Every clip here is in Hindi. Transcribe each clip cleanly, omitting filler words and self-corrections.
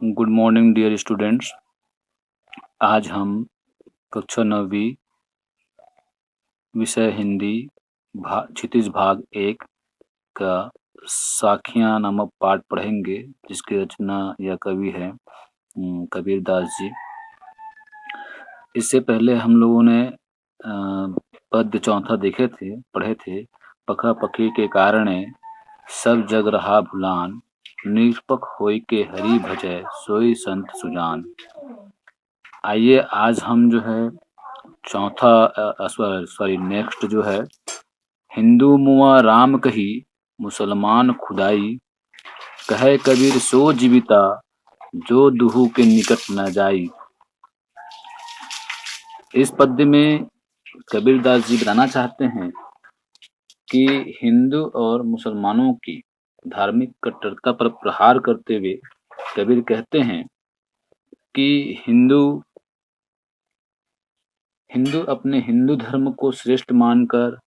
Good morning dear students. आज हम कक्षा 9वीं विषय हिंदी क्षितिज भाग 1 का साखियां नामक पाठ पढ़ेंगे, जिसकी रचना या कवि है कबीर दास जी। इससे पहले हम लोगों ने पद्य चौथा पढ़े थे। पखा पखी के कारणे सब जग रहा भुलान, निष्पक होय के हरि भजय सोई संत सुजान। आइए आज हम जो है नेक्स्ट जो है, हिंदू मुआ राम कही मुसलमान खुदाई, कहे कबीर सो जीविता जो दुहु के निकट न जाई। इस पद्य में कबीर दास जी बताना चाहते हैं कि हिंदू और मुसलमानों की धार्मिक कट्टरता पर प्रहार करते हुए कबीर कहते हैं कि हिंदू अपने हिंदू धर्म को श्रेष्ठ मानकर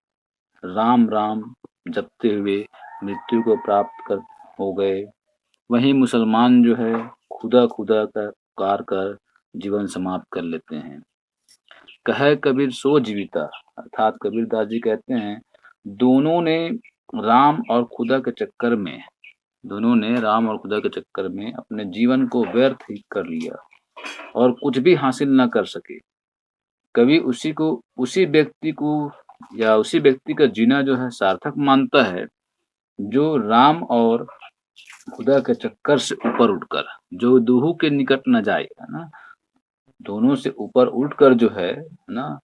राम राम जपते हुए मृत्यु को प्राप्त हो गए। वहीं मुसलमान जो है खुदा खुदा का पुकार कर जीवन समाप्त कर लेते हैं। कहे कबीर सो जीविता, अर्थात कबीर दास जी कहते हैं दोनों ने राम और खुदा के चक्कर में अपने जीवन को व्यर्थ ही कर लिया और कुछ भी हासिल न कर सके। कवि उसी व्यक्ति का जीना जो है सार्थक मानता है जो राम और खुदा के चक्कर से ऊपर उठकर, जो दुहु के निकट न जाए, है ना, दोनों से ऊपर उठकर जो है ना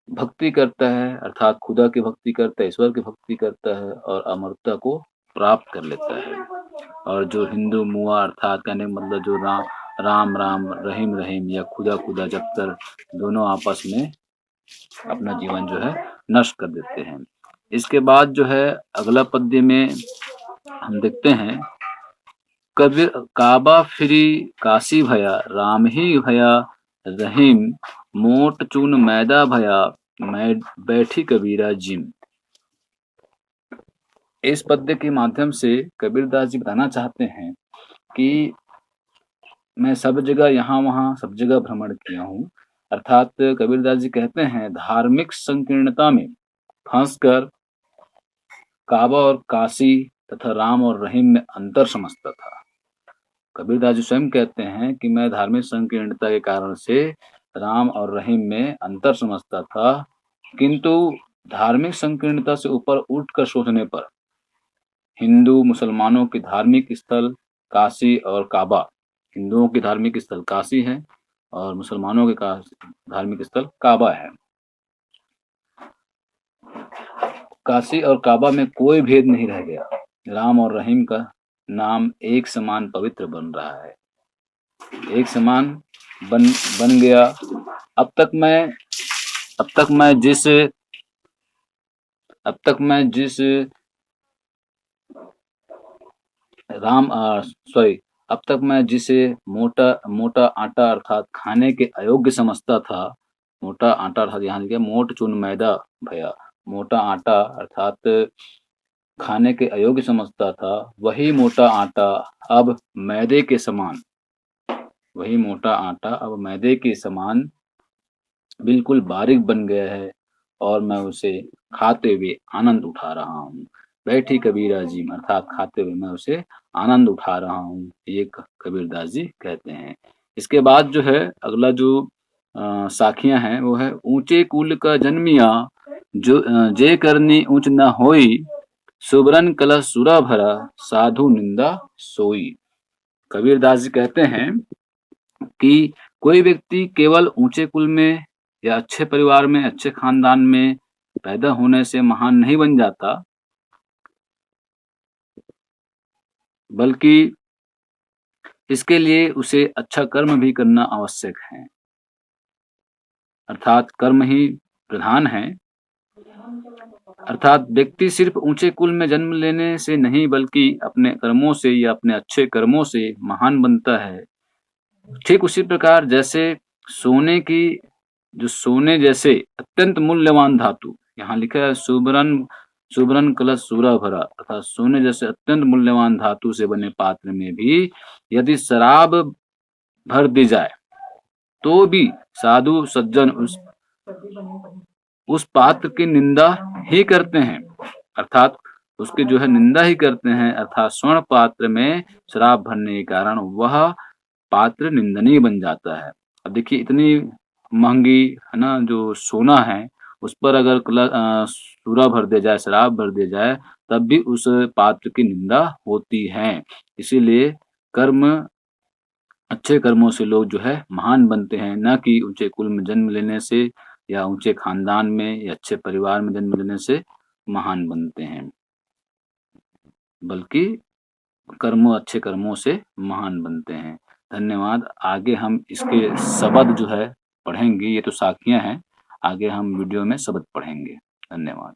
भक्ति करता है, अर्थात खुदा की भक्ति करता है, ईश्वर की भक्ति करता है और अमरता को प्राप्त कर लेता है। और जो हिंदू मुआ, अर्थात कहने का मतलब जो राम राम रहीम रहीम या खुदा खुदा जब तक दोनों आपस में अपना जीवन जो है नष्ट कर देते हैं। इसके बाद जो है अगला पद्य में हम देखते हैं, कबीर काबा फिरी काशी भया, राम ही भया रहीम, मोट चून मैदा भया, मैं बैठी कबीरा जिम। इस पद्य के माध्यम से कबीर दास जी बताना चाहते हैं कि मैं सब जगह यहाँ वहाँ सब जगह भ्रमण किया हूँ। अर्थात कबीर दास जी कहते हैं धार्मिक संकीर्णता में फंसकर काबा और काशी तथा राम और रहीम में अंतर समझता था। कबीर दास जी स्वयं कहते हैं कि मैं धार्मिक संकीर्णता के कारण से राम और रहीम में अंतर समझता था, किंतु धार्मिक संकीर्णता से ऊपर उठकर सोचने पर हिंदू मुसलमानों के धार्मिक स्थल काशी और काबा, हिंदुओं की धार्मिक स्थल काशी है और मुसलमानों के धार्मिक स्थल काबा है। काशी और काबा में कोई भेद नहीं रह गया। राम और रहीम का नाम एक समान पवित्र बन रहा है, एक समान बन गया। अब तक मैं जिस अब तक मैं जिसे मोटा आटा अर्थात खाने के अयोग्य समझता था, मोटा आटा अर्थात यहाँ लिखा मोट चून मैदा भया, मोटा आटा अर्थात खाने के अयोग्य समझता था, वही मोटा आटा अब मैदे के समान बिल्कुल बारीक बन गया है और मैं उसे खाते हुए आनंद उठा रहा हूँ। बैठी कबीरा जी, अर्थात खाते हुए मैं उसे आनंद उठा रहा हूँ, ये कबीर दास जी कहते हैं। इसके बाद जो है अगला जो साखियां हैं वो है, ऊंचे कुल का जन्मिया जो जे करनी ऊंच न होई, सुबरन कलश सुरा भरा साधु निंदा सोई। कबीर दास जी कहते हैं कि कोई व्यक्ति केवल ऊंचे कुल में या अच्छे परिवार में, अच्छे खानदान में पैदा होने से महान नहीं बन जाता, बल्कि इसके लिए उसे अच्छा कर्म भी करना आवश्यक है। अर्थात कर्म ही प्रधान है। अर्थात व्यक्ति सिर्फ ऊंचे कुल में जन्म लेने से नहीं, बल्कि अपने कर्मों से या अपने अच्छे कर्मों से महान बनता है। ठीक उसी प्रकार जैसे सोने जैसे अत्यंत मूल्यवान धातु, यहाँ लिखा है सुबरन सुवर्ण कलश सूरा भरा, अर्थात सोने जैसे अत्यंत मूल्यवान धातु से बने पात्र में भी यदि शराब भर दी जाए तो भी साधु सज्जन उस पात्र की निंदा ही करते हैं, अर्थात उसकी जो है निंदा ही करते हैं। अर्थात स्वर्ण पात्र में शराब भरने के कारण वह पात्र निंदनीय बन जाता है। अब देखिए इतनी महंगी है ना जो सोना है, उस पर अगर सूरा भर दिया जाए, शराब भर दिया जाए, तब भी उस पात्र की निंदा होती है। इसीलिए कर्म, अच्छे कर्मों से लोग जो है महान बनते हैं, न कि ऊंचे कुल में जन्म लेने से या ऊंचे खानदान में या अच्छे परिवार में जन्म लेने से महान बनते हैं, बल्कि अच्छे कर्मों से महान बनते हैं। धन्यवाद। आगे हम इसके शब्द जो है पढ़ेंगे, ये तो साखियां हैं, आगे हम वीडियो में शब्द पढ़ेंगे। धन्यवाद।